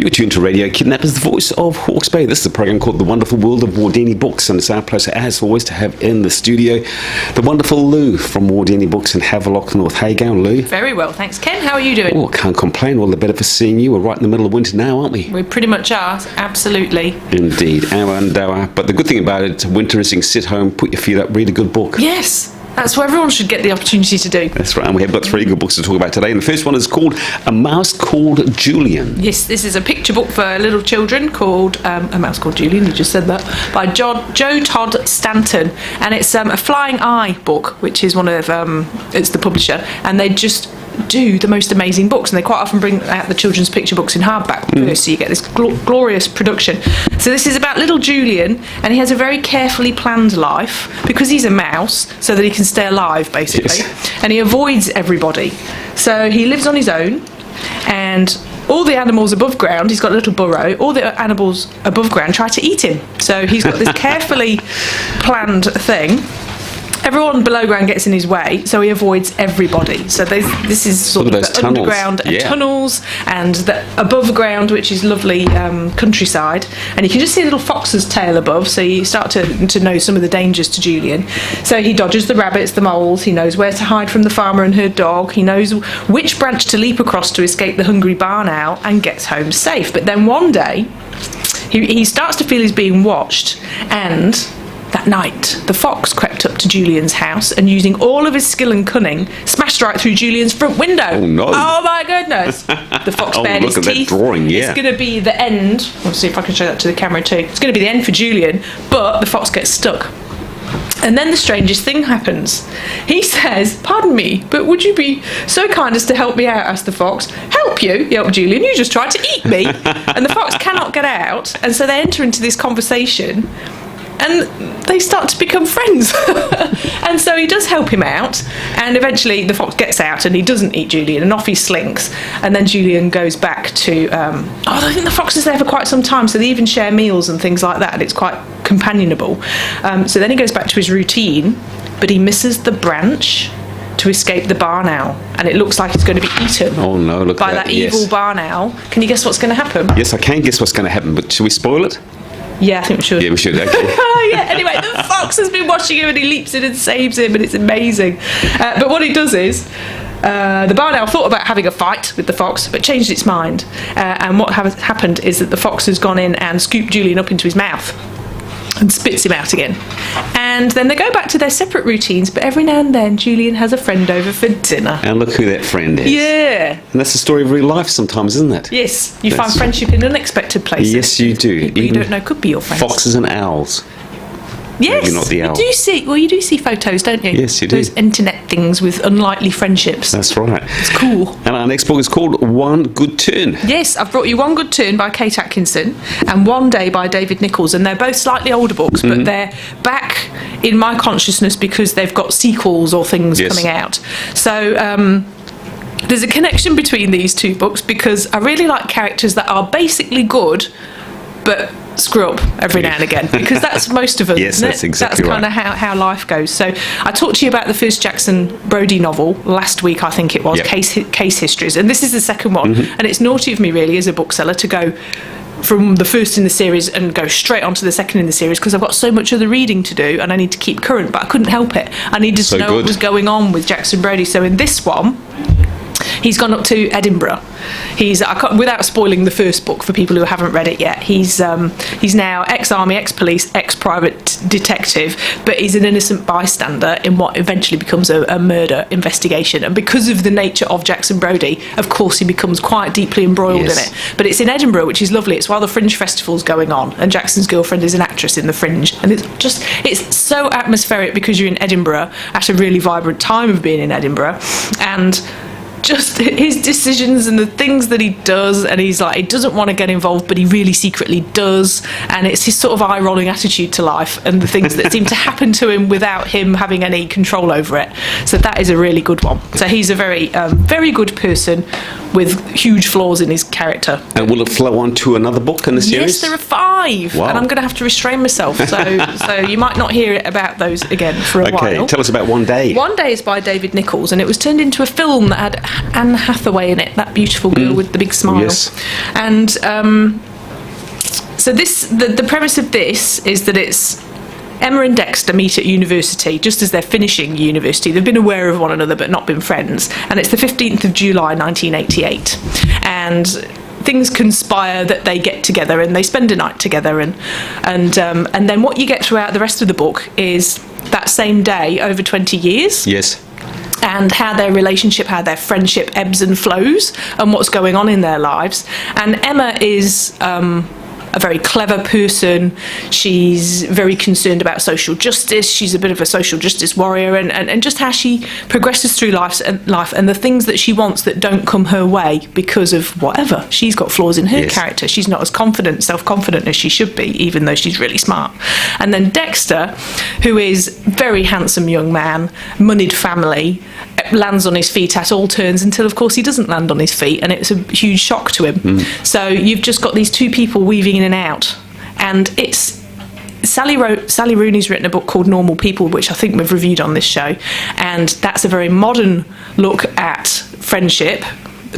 You're tuned to Radio Kidnappers, the voice of Hawke's Bay. This is a program called The Wonderful World of Wardini Books, and it's our pleasure, as always, to have in the studio the wonderful Lou from Wardini Books in Havelock North. How you going, Lou? Very well, thanks, Ken. How are you doing? Oh, can't complain. All the better for seeing you. We're right in the middle of winter now, aren't we? We pretty much are, absolutely. Indeed, hour and hour. But the good thing about it, winter is you can sit home, put your feet up, read a good book. Yes. That's what everyone should get the opportunity to do. That's right, and we have got 3 good books to talk about today. And the first one is called A Mouse Called Julian. Yes, this is a picture book for little children called A Mouse Called Julian, you just said that, by Joe Todd Stanton. And it's a Flying Eye book, which is one of, it's the publisher, and they just do the most amazing books, and they quite often bring out the children's picture books in hardback first, so you get this glorious production. So this is about little Julian, and he has a very carefully planned life because he's a mouse, so that he can stay alive, basically. Yes. And he avoids everybody. So he lives on his own, and all the animals above ground, he's got a little burrow, all the animals above ground try to eat him. So he's got this carefully planned thing. Everyone below ground gets in his way, so he avoids everybody. So this is sort of the underground and tunnels, and the above ground, which is lovely countryside. And you can just see a little fox's tail above, so you start to know some of the dangers to Julian. So he dodges the rabbits, the moles, he knows where to hide from the farmer and her dog, he knows which branch to leap across to escape the hungry barn owl, and gets home safe. But then one day, he starts to feel he's being watched, and that night, the fox crept up to Julian's house and, using all of his skill and cunning, smashed right through Julian's front window. Oh, no. Oh, my goodness. The fox bared his teeth. Look at that drawing, yeah. It's going to be the end. Let's see if I can show that to the camera too. It's going to be the end for Julian, but the fox gets stuck. And then the strangest thing happens. He says, "Pardon me, but would you be so kind as to help me out?" asked the fox. "Help you?" yelped Julian. "You just tried to eat me." And the fox cannot get out, and so they enter into this conversation, and they start to become friends. And so he does help him out, and eventually the fox gets out and he doesn't eat Julian, and off he slinks. And then Julian goes back to I think the fox is there for quite some time, so they even share meals and things like that, and it's quite companionable. So then he goes back to his routine, but he misses the branch to escape the barn owl, and it looks like it's going to be eaten. Oh no, look by at that evil barn owl. Can you guess what's going to happen? Yes, I can guess what's going to happen, but should we spoil it? Yeah, I think we should. Yeah, we should, okay. Yeah, anyway, the fox has been watching him, and he leaps in and saves him, and it's amazing. But what he does is, the barn owl thought about having a fight with the fox, but changed its mind. And what happened is that the fox has gone in and scooped Julian up into his mouth and spits him out again. And then they go back to their separate routines, but every now and then Julian has a friend over for dinner. And look who that friend is. Yeah. And that's the story of real life sometimes, isn't it? Yes, you find friendship in unexpected places. Yes, you do. People you don't know could be your friends. Foxes and owls. Yes, maybe not the owl. You do see photos, don't you? Yes, you do. Those internet things with unlikely friendships. That's right. It's cool. And our next book is called One Good Turn. Yes, I've brought you One Good Turn by Kate Atkinson and One Day by David Nichols, and they're both slightly older books, but they're back in my consciousness because they've got sequels or things coming out. So there's a connection between these two books because I really like characters that are basically good, but screw up every now and again, because that's most of us. Yes, isn't that's it? exactly That's kind of how life goes. So I talked to you about the first Jackson Brodie novel last week, I think it was, yep. Case Histories, and this is the second one. And it's naughty of me really as a bookseller to go from the first in the series and go straight on to the second in the series, because I've got so much other reading to do and I need to keep current, but I couldn't help it. I needed to know what was going on with Jackson Brodie. So in this one, he's gone up to Edinburgh. Without spoiling the first book for people who haven't read it yet, he's now ex-army, ex-police, ex-private detective, but he's an innocent bystander in what eventually becomes a murder investigation. And because of the nature of Jackson Brodie, of course, he becomes quite deeply embroiled in it. But it's in Edinburgh, which is lovely. It's while the Fringe Festival's going on, and Jackson's girlfriend is an actress in the Fringe, and it's so atmospheric because you're in Edinburgh at a really vibrant time of being in Edinburgh, and just his decisions and the things that he does, and he doesn't want to get involved, but he really secretly does, and it's his sort of eye-rolling attitude to life and the things that seem to happen to him without him having any control over it. So that is a really good one. So he's a very very good person with huge flaws in his character. And will it flow on to another book in the series? Yes, there are 5. Wow. And I'm going to have to restrain myself, so you might not hear it about those again for a while. Okay, tell us about One Day. One Day is by David Nichols, and it was turned into a film that Anne Hathaway in it, that beautiful girl with the big smile. Yes. And so the premise of this is that it's Emma and Dexter meet at university just as they're finishing university. They've been aware of one another but not been friends. And it's the 15th of July 1988. And things conspire that they get together and they spend a night together. And then what you get throughout the rest of the book is that same day over 20 years. Yes. And how their relationship, how their friendship ebbs and flows and what's going on in their lives. And Emma is a very clever person. She's very concerned about social justice. She's a bit of a social justice warrior, and just how she progresses through life and the things that she wants that don't come her way because of whatever. She's got flaws in her character. She's not as self-confident as she should be, even though she's really smart. And then Dexter, who is very handsome young man, moneyed family, lands on his feet at all turns until, of course, he doesn't land on his feet, and it's a huge shock to him. So you've just got these two people weaving in and out, and it's Sally Rooney's written a book called Normal People, which I think we've reviewed on this show, and that's a very modern look at friendship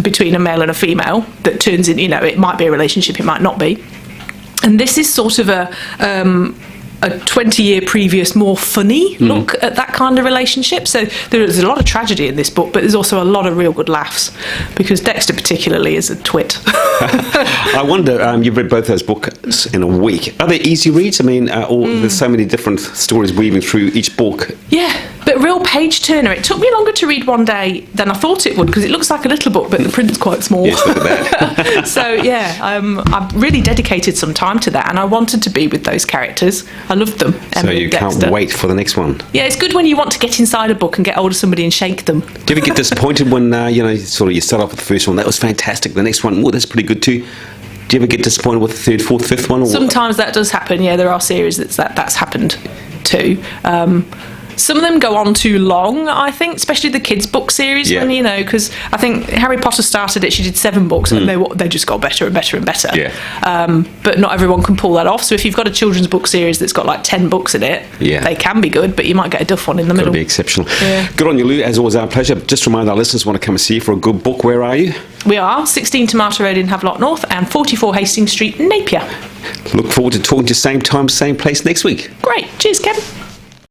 between a male and a female that turns in, it might be a relationship, it might not be. And this is sort of a 20-year previous, more funny look at that kind of relationship. So there's a lot of tragedy in this book, but there's also a lot of real good laughs, because Dexter particularly is a twit. I wonder, you've read both those books in a week. Are they easy reads? I mean, there's so many different stories weaving through each book. Yeah, but real page turner. It took me longer to read one day than I thought it would, because it looks like a little book, but the print's quite small. Yes, look at that. So yeah, I've really dedicated some time to that, and I wanted to be with those characters. I loved them. So you can't wait for the next one. Yeah, it's good when you want to get inside a book and get hold of somebody and shake them. Do you ever get disappointed when you start off with the first one, that was fantastic, the next one, that's pretty good too? Do you ever get disappointed with the third, fourth, fifth one? Or sometimes that does happen. Yeah, there are series that's happened too. Some of them go on too long, I think, especially the kids' book series. Yeah. When, because I think Harry Potter started it, she did 7 books, and they just got better and better and better. Yeah. But not everyone can pull that off. So if you've got a children's book series that's got like 10 books in it, they can be good, but you might get a duff one in the middle. Got to be exceptional. Yeah. Good on you, Lou. As always, our pleasure. Just remind our listeners, want to come and see you for a good book. Where are you? We are 16 Tomato Road in Havelock North and 44 Hastings Street in Napier. Look forward to talking to you same time, same place next week. Great. Cheers, Kevin.